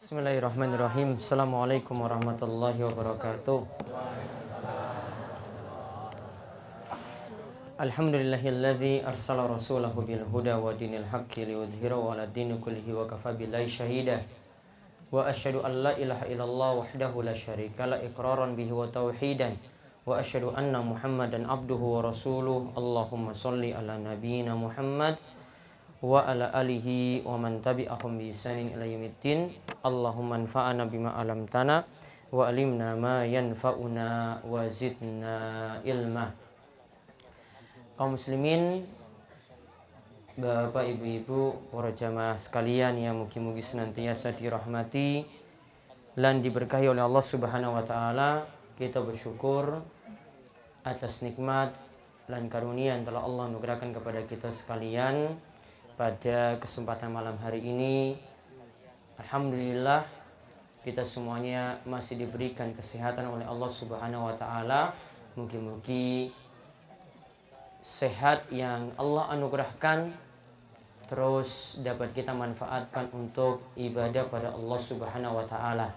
Bismillahirrahmanirrahim. Assalamualaikum warahmatullahi wabarakatuh. Alhamdulillahilladzi arsala rasulahu bil huda wa dinil haqqi liyudhhirahu 'ala dini kullihi wa kafa billahi shahida. Wa asyhadu an la ilaha illallah wahdahu la syarika la iqraran bihi wa tauhidan. Wa asyhadu anna Muhammadan abduhu wa rasuluh. Allahumma shalli ala nabiyyina Muhammad wa ala alihi wa man tabi'ahum bi ihsanin ila yaumiddin. Allahumma anfa'na bima 'allamtana wa 'allimna ma yanfa'una wa zidna ilma. Kaum muslimin, Bapak, Ibu-ibu, para jamaah sekalian yang mugi-mugi senantiasa dirahmati dan diberkahi oleh Allah Subhanahu wa taala, kita bersyukur atas nikmat dan karunia yang telah Allah anugerahkan kepada kita sekalian. Pada kesempatan malam hari ini, alhamdulillah kita semuanya masih diberikan kesehatan oleh Allah Subhanahu wa taala. Mugi-mugi sehat yang Allah anugerahkan terus dapat kita manfaatkan untuk ibadah pada Allah Subhanahu wa taala.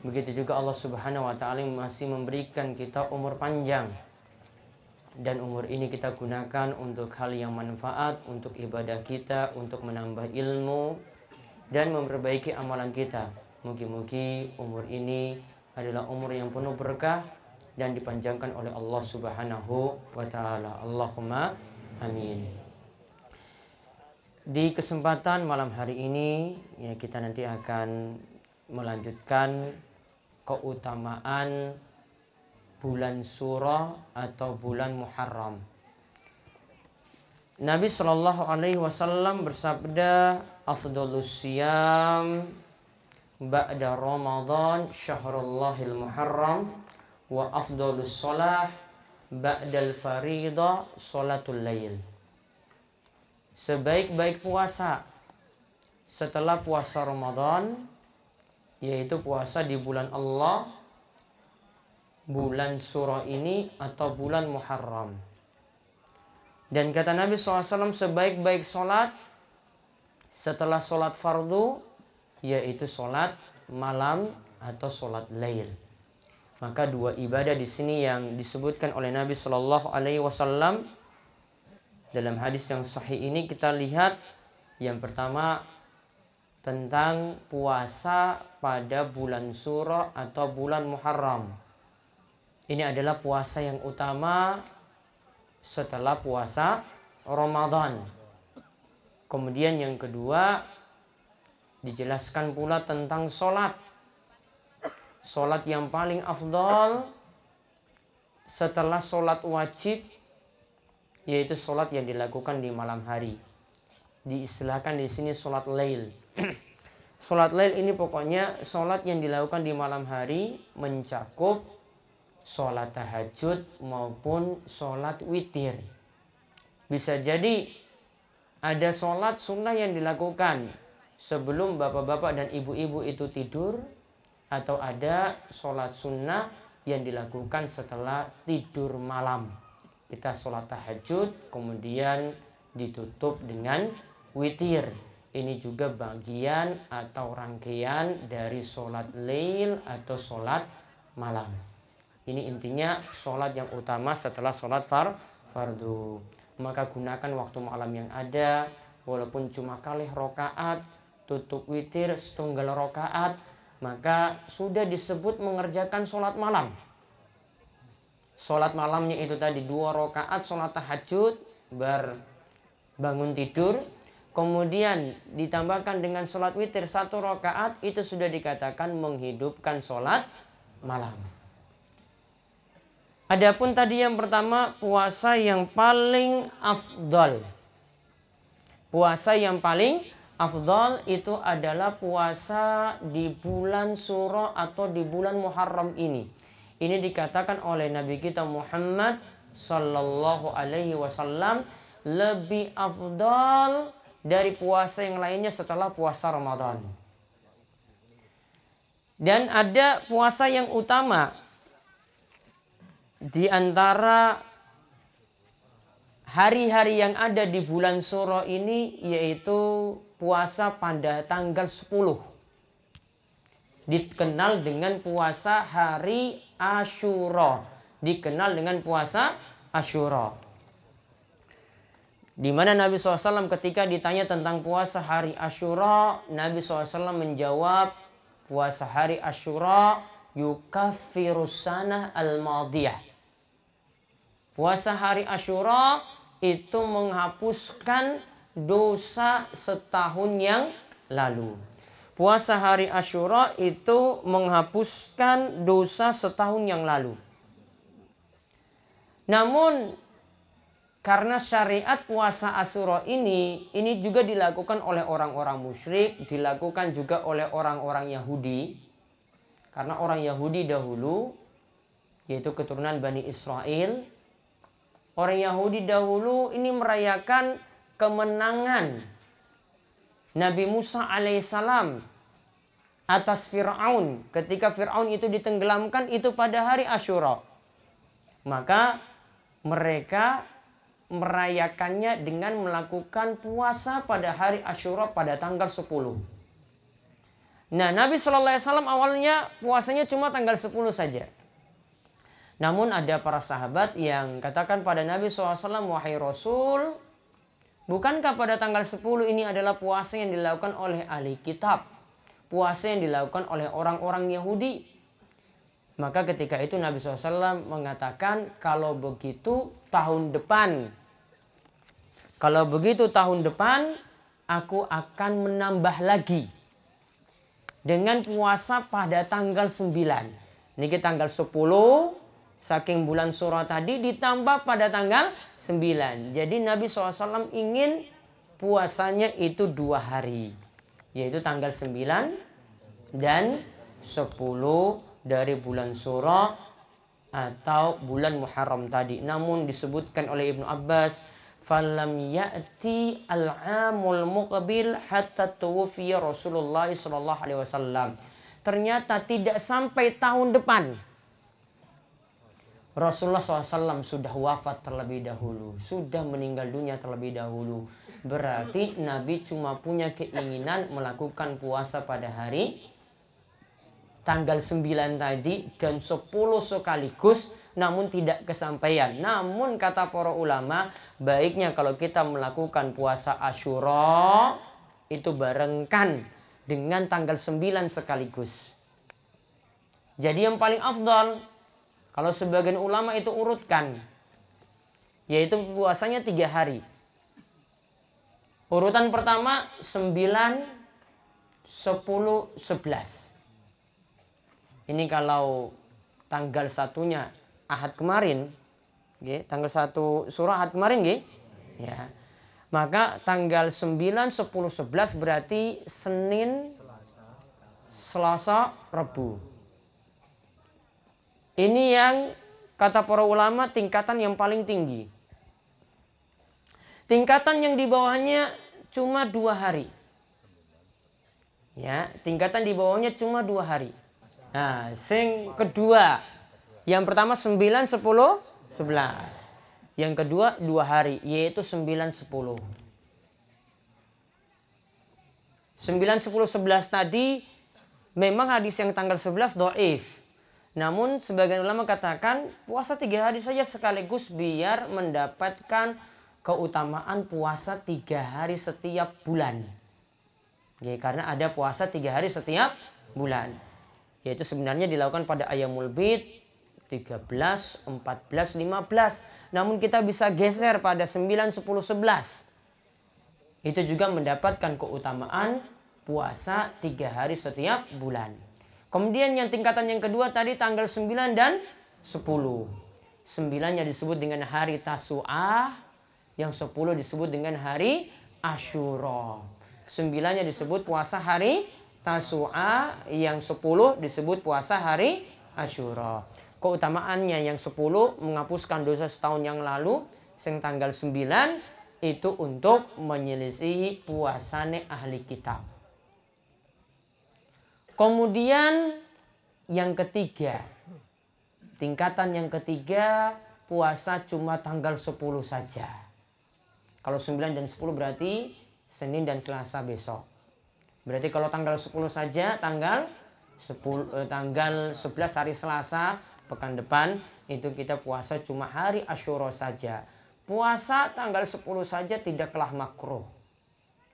Begitu juga Allah Subhanahu wa taala masih memberikan kita umur panjang, dan umur ini kita gunakan untuk hal yang manfaat, untuk ibadah kita, untuk menambah ilmu dan memperbaiki amalan kita. Mugi-mugi umur ini adalah umur yang penuh berkah dan dipanjangkan oleh Allah Subhanahu wa taala. Allahumma amin. Di kesempatan malam hari ini ya, kita nanti akan melanjutkan keutamaan bulan Surah atau bulan Muharram. Nabi Shallallahu Alaihi Wasallam bersabda, "Afdhalus siyam ba'da Ramadan syahrullahil Muharram, wa afdhalus shalah ba'dal faridah sholatul lail." Sebaik-baik puasa setelah puasa Ramadan, yaitu puasa di bulan Allah, bulan surah ini atau bulan Muharram. Dan kata Nabi SAW, sebaik-baik sholat setelah sholat fardu, yaitu sholat malam atau sholat lail. Maka dua ibadah di sini yang disebutkan oleh Nabi Shallallahu Alaihi Wasallam dalam hadis yang sahih ini, kita lihat yang pertama tentang puasa pada bulan surah atau bulan Muharram. Ini adalah puasa yang utama setelah puasa Ramadan. Kemudian yang kedua, dijelaskan pula tentang sholat. Sholat yang paling afdal setelah sholat wajib, yaitu sholat yang dilakukan di malam hari. Diistilahkan di sini sholat lail. Sholat lail ini pokoknya sholat yang dilakukan di malam hari, mencakup sholat tahajud maupun sholat witir. Bisa jadi ada sholat sunnah yang dilakukan sebelum bapak-bapak dan ibu-ibu itu tidur, atau ada sholat sunnah yang dilakukan setelah tidur malam. Kita sholat tahajud kemudian ditutup dengan witir. Ini juga bagian atau rangkaian dari sholat lail atau sholat malam. Ini intinya sholat yang utama setelah sholat fardu. Maka gunakan waktu malam yang ada, walaupun cuma kalih rokaat, tutup witir setunggal rokaat, maka sudah disebut mengerjakan sholat malam. Sholat malamnya itu tadi 2 rokaat sholat tahajud, bangun tidur, kemudian ditambahkan dengan sholat witir 1 rokaat, itu sudah dikatakan menghidupkan sholat malam. Adapun tadi yang pertama, puasa yang paling afdal. Puasa yang paling afdal itu adalah puasa di bulan surah atau di bulan Muharram ini. Ini dikatakan oleh Nabi kita Muhammad Sallallahu Alaihi Wasallam lebih afdal dari puasa yang lainnya setelah puasa Ramadan. Dan ada puasa yang utama di antara hari-hari yang ada di bulan surah ini, yaitu puasa pada tanggal 10. dikenal dengan puasa hari Asyura. Dikenal dengan puasa Asyura. Di mana Nabi SAW ketika ditanya tentang puasa hari Asyura, Nabi SAW menjawab, puasa hari Asyura yukaffirus sanah al-madiyah. Puasa hari Asyura itu menghapuskan dosa setahun yang lalu. Puasa hari Asyura itu menghapuskan dosa setahun yang lalu. Namun karena syariat puasa Asyura ini juga dilakukan oleh orang-orang musyrik, dilakukan juga oleh orang-orang Yahudi. Karena orang Yahudi dahulu, yaitu keturunan Bani Israel, orang Yahudi dahulu ini merayakan kemenangan Nabi Musa alaihissalam atas Fir'aun. Ketika Fir'aun itu ditenggelamkan itu pada hari Asyura. Maka mereka merayakannya dengan melakukan puasa pada hari Asyura pada tanggal 10. Nah, Nabi SAW awalnya puasanya cuma tanggal 10 saja. Namun ada para sahabat yang katakan pada Nabi SAW, wahai Rasul, bukankah pada tanggal 10 ini adalah puasa yang dilakukan oleh ahli kitab? Puasa yang dilakukan oleh orang-orang Yahudi. Maka ketika itu Nabi SAW mengatakan, kalau begitu tahun depan. Kalau begitu tahun depan, aku akan menambah lagi. Dengan puasa pada tanggal 9. Ini tanggal 10, saking bulan Syura tadi ditambah pada tanggal 9. Jadi Nabi SAW ingin puasanya itu 2 hari. Yaitu tanggal 9 dan 10 dari bulan Syura atau bulan Muharram tadi. Namun disebutkan oleh Ibnu Abbas, falam ya'ti al-amul muqbil hatta tuwfiya Rasulullah sallallahu alaihi wasallam. Ternyata tidak sampai tahun depan Rasulullah SAW sudah wafat terlebih dahulu, sudah meninggal dunia terlebih dahulu. Berarti Nabi cuma punya keinginan melakukan puasa pada hari tanggal 9 tadi dan 10 sekaligus, namun tidak kesampaian. Namun kata para ulama, baiknya kalau kita melakukan puasa Asyura itu barengkan dengan tanggal 9 sekaligus. Jadi yang paling afdal, kalau sebagian ulama itu urutkan, yaitu puasanya 3 hari. Urutan pertama 9, 10, 11. Ini kalau tanggal 1-nya Ahad kemarin, tanggal 1 Syura Ahad kemarin, ya. Maka tanggal 9, 10, 11 berarti Senin, Selasa, Rabu. Ini yang kata para ulama tingkatan yang paling tinggi. Tingkatan yang di bawahnya cuma 2 hari. Ya, tingkatan di bawahnya cuma 2 hari. Nah, sing kedua, yang pertama 9, 10, 11. Yang kedua 2 hari, yaitu 9, 10. 9, 10, 11 tadi memang hadis yang tanggal 11 dhaif. Namun sebagian ulama katakan puasa 3 hari saja sekaligus biar mendapatkan keutamaan puasa 3 hari setiap bulan. Ya, karena ada puasa 3 hari setiap bulan. Yaitu sebenarnya dilakukan pada Ayyamul Bid 13, 14, 15. Namun kita bisa geser pada 9, 10, 11. Itu juga mendapatkan keutamaan puasa 3 hari setiap bulan. Kemudian yang tingkatan yang kedua tadi tanggal 9 dan 10. 9-nya disebut dengan hari Tasu'ah, yang 10 disebut dengan hari Asyura. 9-nya disebut puasa hari Tasu'ah, yang 10 disebut puasa hari Asyura. Keutamaannya yang 10 menghapuskan dosa setahun yang lalu, yang tanggal 9 itu untuk menyelisihi puasane ahli kitab. Kemudian yang ketiga, tingkatan yang ketiga, puasa cuma tanggal 10 saja. Kalau 9 dan 10 berarti Senin dan Selasa besok. Berarti kalau tanggal 10 saja, tanggal tanggal 11 hari Selasa pekan depan itu kita puasa cuma hari Asyura saja. Puasa tanggal 10 saja tidaklah makruh.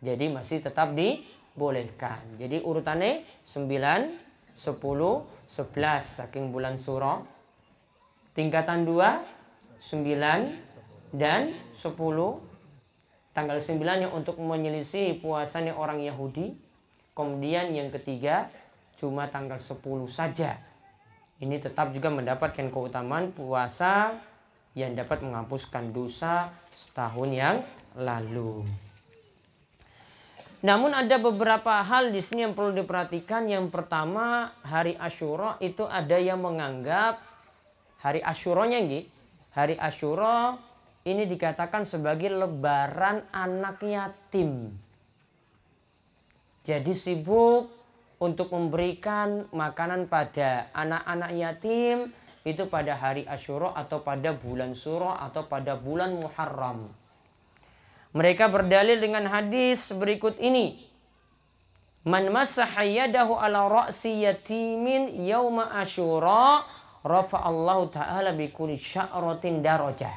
Jadi masih tetap dibolehkan. Jadi urutannya 9, 10, 11 saking bulan Syura. Tingkatan 2, 9 dan 10. Tanggal 9-nya untuk menyelisih puasanya orang Yahudi. Kemudian yang ketiga cuma tanggal 10 saja. Ini tetap juga mendapatkan keutamaan puasa yang dapat menghapuskan dosa setahun yang lalu. Namun ada beberapa hal di sini yang perlu diperhatikan. Yang pertama, hari Asyura itu ada yang menganggap hari Asyuranya hari Asyura ini dikatakan sebagai lebaran anak yatim. Jadi sibuk untuk memberikan makanan pada anak-anak yatim itu pada hari Asyura atau pada bulan Syura atau pada bulan Muharram. Mereka berdalil dengan hadis berikut ini. Man massaha yadahu ala ra'si yatimin yauma Asyura rafa'allahu ta'ala bi kulli sya'ratin darajah.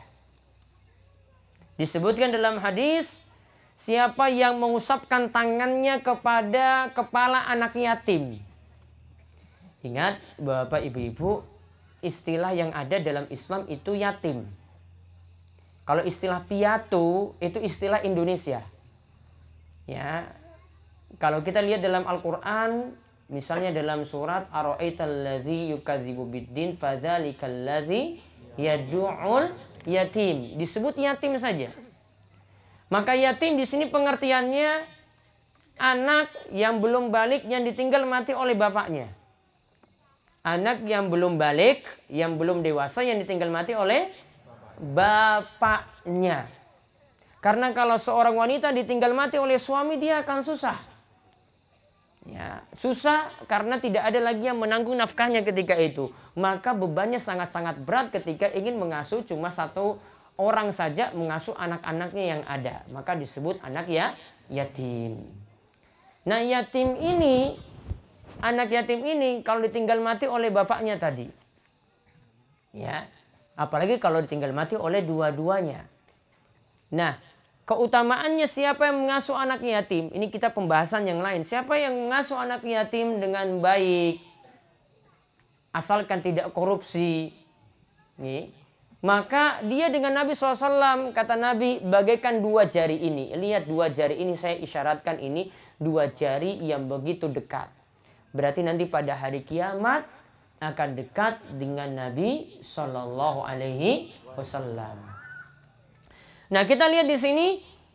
Disebutkan dalam hadis, siapa yang mengusapkan tangannya kepada kepala anak yatim. Ingat Bapak Ibu-ibu, istilah yang ada dalam Islam itu yatim. Kalau istilah piatu itu istilah Indonesia. Ya. Kalau kita lihat dalam Al-Qur'an, misalnya dalam surat Ara'aital ladzi yukadzibu biddin fadzalikal ladzi yad'ul yatim. Disebut yatim saja. Maka yatim di sini pengertiannya anak yang belum balik yang ditinggal mati oleh bapaknya. Anak yang belum balik, yang belum dewasa yang ditinggal mati oleh bapaknya. Karena kalau seorang wanita ditinggal mati oleh suami, dia akan susah. Ya, susah karena tidak ada lagi yang menanggung nafkahnya ketika itu. Maka bebannya sangat-sangat berat ketika ingin mengasuh cuma satu orang saja, mengasuh anak-anaknya yang ada. Maka disebut anak yatim. Nah, yatim ini, anak yatim ini kalau ditinggal mati oleh bapaknya tadi. Ya, apalagi kalau ditinggal mati oleh dua-duanya. Nah, keutamaannya siapa yang mengasuh anak yatim? Ini kita pembahasan yang lain. Siapa yang mengasuh anak yatim dengan baik, asalkan tidak korupsi, nih, maka dia dengan Nabi SAW, kata Nabi, bagaikan dua jari ini. Lihat dua jari ini, saya isyaratkan ini dua jari yang begitu dekat. Berarti nanti pada hari kiamat akan dekat dengan Nabi Sallallahu Alaihi Wasallam. Nah, kita lihat di sini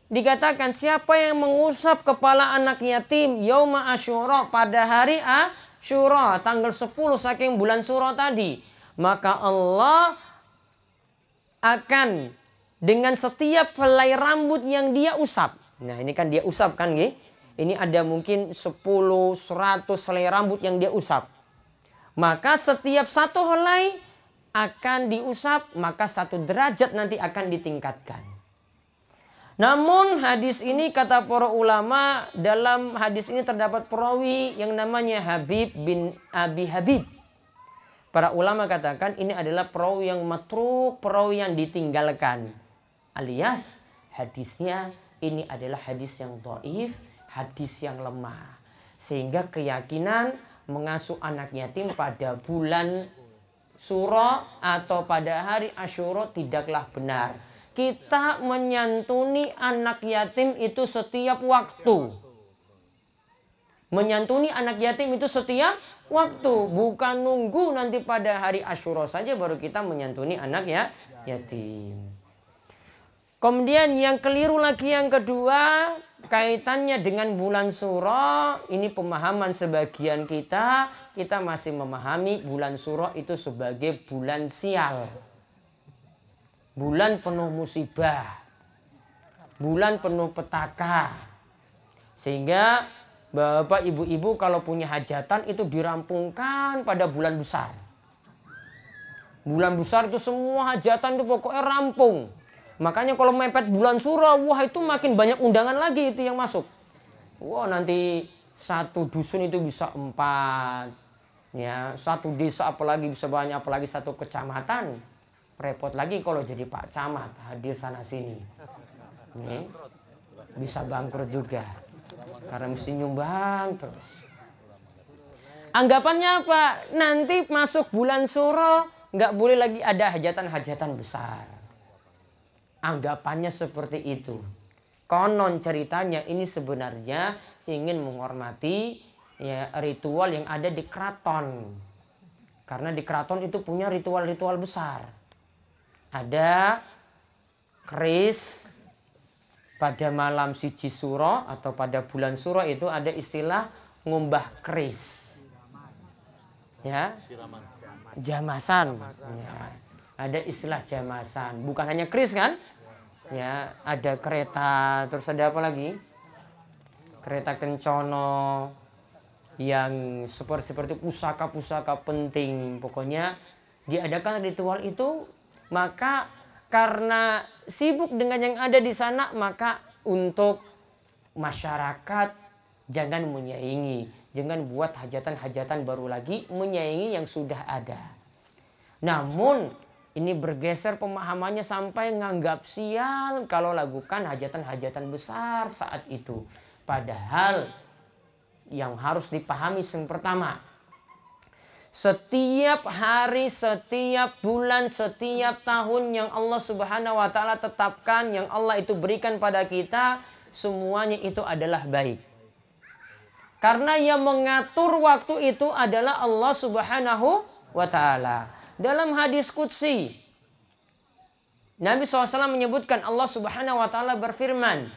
dikatakan siapa yang mengusap kepala anak yatim yauma Asyura pada hari Asyura tanggal 10 saking bulan Syura tadi, maka Allah akan dengan setiap helai rambut yang dia usap. Nah, ini kan dia usap kan, nggih? Ini ada mungkin 10, 100 helai rambut yang dia usap. Maka setiap satu helai akan diusap, maka 1 derajat nanti akan ditingkatkan. Namun hadis ini kata para ulama, dalam hadis ini terdapat perawi yang namanya Habib bin Abi Habib. Para ulama katakan ini adalah perawi yang matruk, perawi yang ditinggalkan. Alias hadisnya ini adalah hadis yang dhaif, hadis yang lemah. Sehingga keyakinan mengasuh anak yatim pada bulan Syura atau pada hari Asyura tidaklah benar. Kita menyantuni anak yatim itu setiap waktu. Menyantuni anak yatim itu setiap waktu. Bukan nunggu nanti pada hari Asyura saja baru kita menyantuni anak yatim. Kemudian yang keliru lagi yang kedua, kaitannya dengan bulan Syura. Ini pemahaman sebagian kita. Kita masih memahami bulan Syura itu sebagai bulan sial. Bulan penuh musibah. Bulan penuh petaka. Sehingga Bapak ibu-ibu kalau punya hajatan itu dirampungkan pada bulan besar. Bulan besar itu semua hajatan itu pokoknya rampung. Makanya kalau mepet bulan Syura, wah itu makin banyak undangan lagi itu yang masuk. Wah nanti satu dusun itu bisa 4, Ya, satu desa apalagi bisa banyak, apalagi satu kecamatan. Repot lagi kalau jadi Pak Camat hadir sana sini. Nih, bisa bangkrut juga. Karena mesti nyumbang terus. Anggapannya apa? Nanti masuk bulan Suro nggak boleh lagi ada hajatan-hajatan besar. Anggapannya seperti itu. Konon ceritanya ini sebenarnya ingin menghormati ya ritual yang ada di keraton. Karena di keraton itu punya ritual-ritual besar. Ada keris pada malam siji suro atau pada bulan suro itu ada istilah ngumbah keris. Ya. Jamasan. Ya. Ada istilah jamasan. Bukan hanya keris kan? Ya, ada kereta, terus ada apa lagi? Kereta kencono yang seperti pusaka-pusaka penting. Pokoknya diadakan ritual itu, maka karena sibuk dengan yang ada di sana, maka untuk masyarakat jangan menyaingi, jangan buat hajatan-hajatan baru lagi, menyaingi yang sudah ada. Namun ini bergeser pemahamannya sampai nganggap sial kalau lakukan hajatan-hajatan besar saat itu. Padahal yang harus dipahami yang pertama, setiap hari, setiap bulan, setiap tahun yang Allah Subhanahu wa Ta'ala tetapkan, yang Allah itu berikan pada kita, semuanya itu adalah baik. Karena yang mengatur waktu itu adalah Allah Subhanahu wa Ta'ala. Dalam hadis qudsi, Nabi SAW menyebutkan, Allah Subhanahu wa Ta'ala berfirman,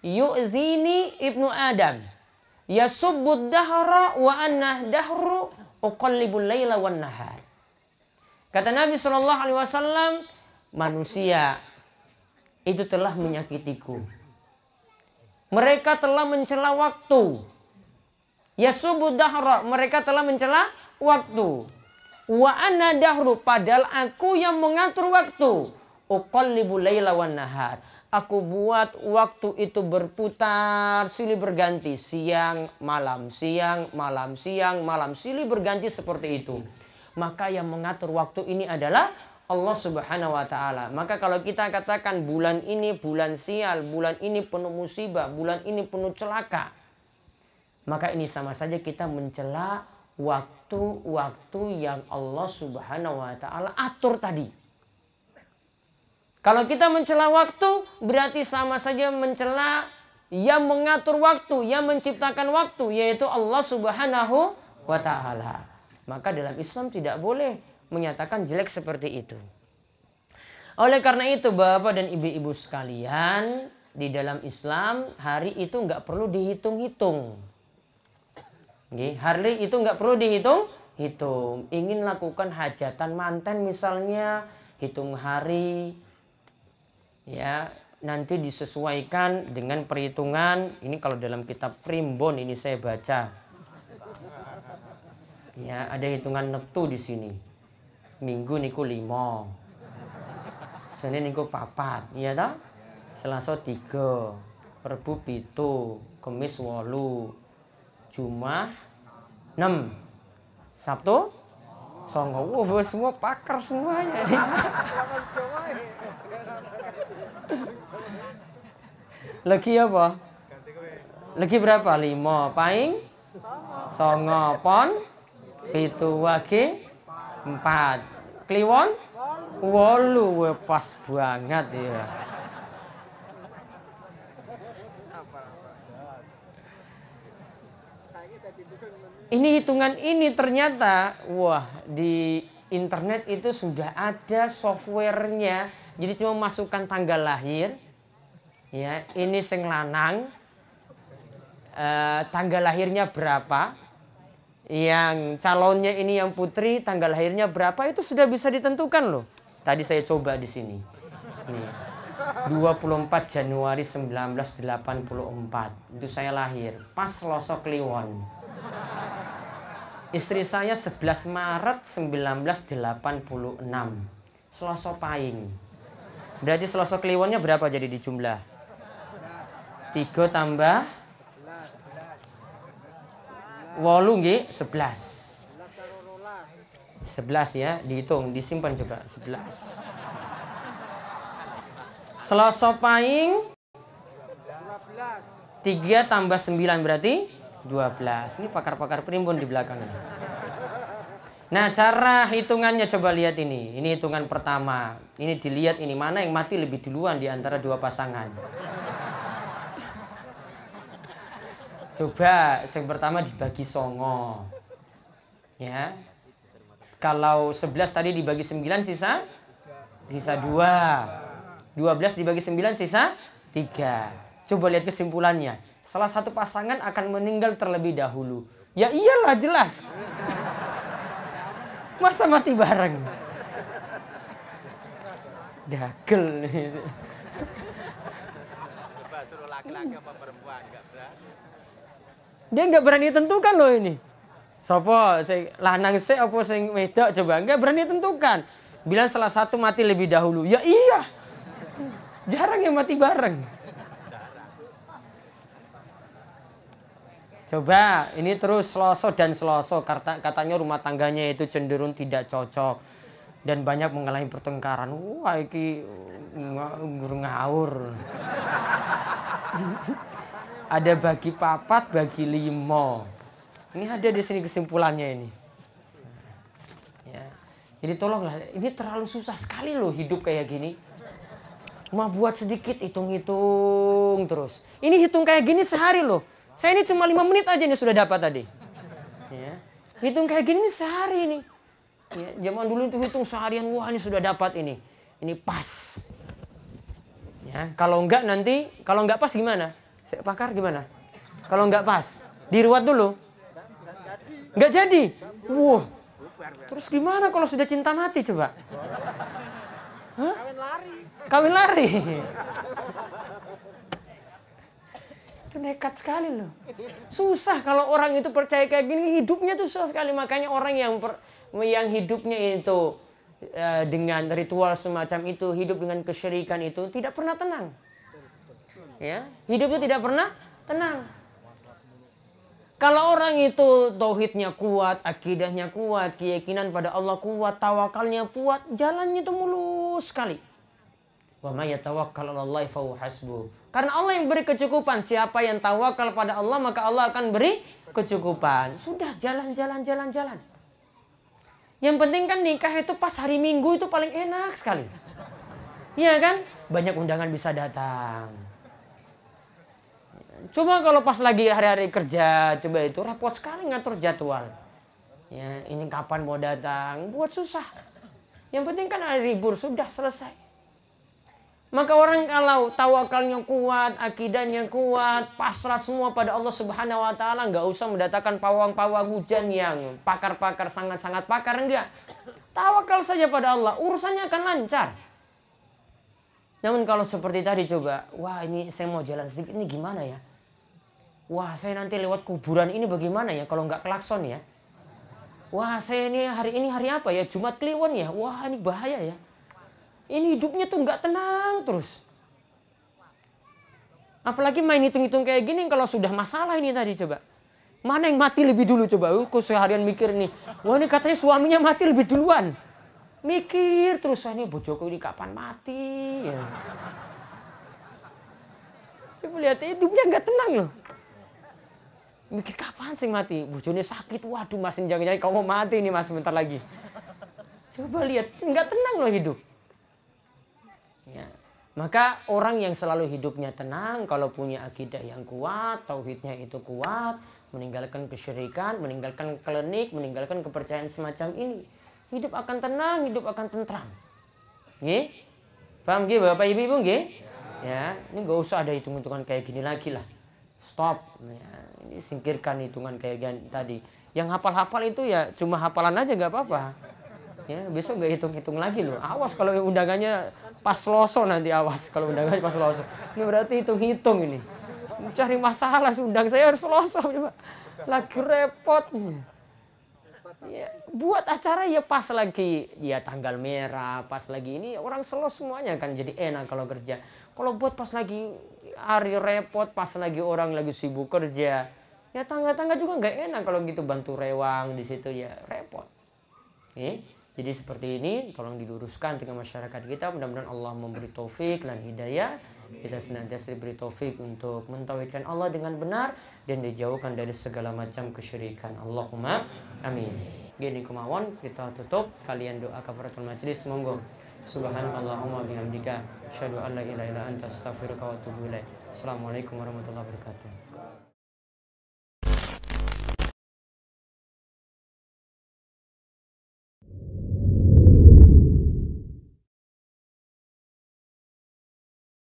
yu'zini ibnu Adam, yasubbud dahra wa anna dahru uqallibul laila wan nahar. Kata Nabi SAW, manusia itu telah menyakitiku. Mereka telah mencela waktu. Yasubbud dahra, mereka telah mencela waktu. Wa ana dahru, padahal aku yang mengatur waktu. Uqallibul laila wan nahar. Aku buat waktu itu berputar silih berganti, siang malam, siang malam, siang malam, silih berganti seperti itu. Maka yang mengatur waktu ini adalah Allah Subhanahu wa Ta'ala. Maka kalau kita katakan bulan ini bulan sial, bulan ini penuh musibah, bulan ini penuh celaka, maka ini sama saja kita mencela waktu-waktu yang Allah Subhanahu wa Ta'ala atur tadi. Kalau kita mencela waktu, berarti sama saja mencela yang mengatur waktu, yang menciptakan waktu, yaitu Allah Subhanahu wa Ta'ala. Maka dalam Islam tidak boleh menyatakan jelek seperti itu. Oleh karena itu, Bapak dan Ibu-ibu sekalian, di dalam Islam hari itu nggak perlu dihitung-hitung. Hari itu nggak perlu dihitung. Ingin lakukan hajatan manten misalnya, hitung hari. Ya, nanti disesuaikan dengan perhitungan. Ini kalau dalam kitab Primbon ini saya baca. Ya, ada hitungan neptu di sini. Minggu niku 5. Senin niku 4, iya toh? Selasa 3, Rebu 7, Kamis 8, Jumat 6, Sabtu 9. Wah, semua pakar semuanya. Lagi apa? Lagi berapa? 5 paing 9 pon 7 wage 4 kliwon 8. Pas banget ya. Ini hitungan ini ternyata, wah, di internet itu sudah ada softwarenya. Jadi cuma masukkan tanggal lahir, ya, ini sing lanang, tanggal lahirnya berapa, yang calonnya ini yang putri, tanggal lahirnya berapa, itu sudah bisa ditentukan loh. Tadi saya coba di sini. Nih, 24 Januari 1984 itu saya lahir, pas Selasa Kliwon. Istri saya 11 Maret 1986. Selasa Pahing. Berarti Selasa Kliwonnya berapa jadi di jumlah? 3 tambah 8 nggih 11. 11 ya, dihitung, disimpan coba. 11. Selasa Pahing 3 tambah 9 berarti 12. Ini pakar-pakar primbon di belakang. Nah, cara hitungannya coba lihat ini. Ini hitungan pertama. Ini dilihat ini mana yang mati lebih duluan di antara dua pasangan. Coba yang pertama dibagi songo. Ya. Kalau 11 tadi dibagi 9 sisa 2. 12 dibagi 9 sisa 3. Coba lihat kesimpulannya. Salah satu pasangan akan meninggal terlebih dahulu. Ya iyalah jelas. Masa mati bareng? Dagel. Coba suruh laki-laki apa perempuan enggak berani. Dia nggak berani tentukan loh ini. Sopo sing lanang sik apa sing wedok coba nggak berani tentukan. Bilang salah satu mati lebih dahulu. Ya iya. Jarang yang mati bareng. Coba ini terus Selasa dan Selasa katanya rumah tangganya itu cenderung tidak cocok dan banyak mengalami pertengkaran. Wah iki ngawur. Ada bagi papat, bagi 5. Ini ada di sini kesimpulannya ini. Ya. Jadi tolonglah, ini terlalu susah sekali loh hidup kayak gini. Cuma buat sedikit hitung-hitung terus. Ini hitung kayak gini sehari loh. Saya ini cuma 5 menit aja nih sudah dapat tadi. Ya. Hitung kayak gini sehari ini. Ya, zaman dulu itu hitung seharian, wah ini sudah dapat ini. Ini pas. Ya, kalau enggak nanti, kalau enggak pas gimana? Pakar gimana? Kalau enggak pas, diruat dulu. Enggak jadi. Wah. Terus gimana kalau sudah cinta mati coba? Hah? Kawin lari. Kawin lari. Itu nekat sekali loh. Susah kalau orang itu percaya kayak gini, hidupnya tuh susah sekali. Makanya orang yang hidupnya itu dengan ritual semacam itu, hidup dengan kesyirikan itu tidak pernah tenang. Ya, hidupnya tidak pernah tenang. Kalau orang itu tauhidnya kuat, akidahnya kuat, keyakinan pada Allah kuat, tawakalnya kuat, jalannya itu mulus sekali. Wa may yatawakkal 'alallahi fa huwa hasbuh. Karena Allah yang beri kecukupan. Siapa yang tawakal pada Allah, maka Allah akan beri kecukupan. Sudah jalan. Yang penting kan nikah itu pas hari Minggu itu paling enak sekali. Iya kan? Banyak undangan bisa datang. Coba kalau pas lagi hari-hari kerja, coba itu repot sekali ngatur jadwal. Ya, ini kapan mau datang, buat susah. Yang penting kan hari libur sudah selesai. Maka orang kalau tawakalnya kuat, akidahnya kuat, pasrah semua pada Allah Subhanahu wa taala, enggak usah mendatangkan pawang-pawang hujan yang pakar-pakar sangat-sangat pakar, enggak. Tawakal saja pada Allah, urusannya akan lancar. Namun kalau seperti tadi coba, wah ini saya mau jalan sedikit, ini gimana ya? Wah saya nanti lewat kuburan ini bagaimana ya kalau nggak klakson ya? Wah saya ini hari apa ya? Jumat Kliwon ya? Wah ini bahaya ya. Ini hidupnya tuh nggak tenang terus. Apalagi main hitung-hitung kayak gini kalau sudah masalah ini tadi coba. Mana yang mati lebih dulu coba? Aku seharian mikir nih. Wah ini katanya suaminya mati lebih duluan. Mikir terus, ini bojoku ini kapan mati ya. Coba lihat hidupnya nggak tenang loh. Mikir kapan sih mati? Bojone sakit. Waduh mas, jangan-jangan kamu mau mati nih mas sebentar lagi. Coba lihat, nggak tenang loh hidup. Ya. Maka orang yang selalu hidupnya tenang, kalau punya akidah yang kuat, tauhidnya itu kuat, meninggalkan kesyirikan, meninggalkan klinik, meninggalkan kepercayaan semacam ini, hidup akan tenang, hidup akan tentram. Nggih? Paham nggih Bapak Ibu nggih? Ya, ini nggak usah ada hitung-hitungan kayak gini lagi lah. Stop. Ya, ini singkirkan hitungan kayak gini tadi. Yang hafal-hafal itu ya cuma hafalan aja nggak apa-apa. Ya, besok nggak hitung-hitung lagi loh. Awas kalau undangannya pas Selasa nanti, awas kalau undangannya pas Selasa. Ini berarti hitung-hitung ini. Cari masalah, undang saya harus Selasa coba. Lagi repot. Ya, buat acara ya pas lagi ya tanggal merah, pas lagi ini orang selo semuanya kan jadi enak kalau kerja. Kalau buat pas lagi hari repot, pas lagi orang lagi sibuk kerja, ya tangga-tangga juga nggak enak kalau gitu bantu rewang di situ ya repot. Jadi seperti ini, tolong diluruskan dengan masyarakat kita. Mudah-mudahan Allah memberi taufik dan hidayah. Kita senantiasa diberi taufik untuk mentauhidkan Allah dengan benar dan dijauhkan dari segala macam kesyirikan. Allahumma amin. Gini kemauan kita tutup. Kalian doa kafaratul majlis, monggo. Subhanallahumma bihamdika asyhadu an la ilaha illa anta astaghfiruka wa atubu ilaik. Assalamualaikum warahmatullahi wabarakatuh.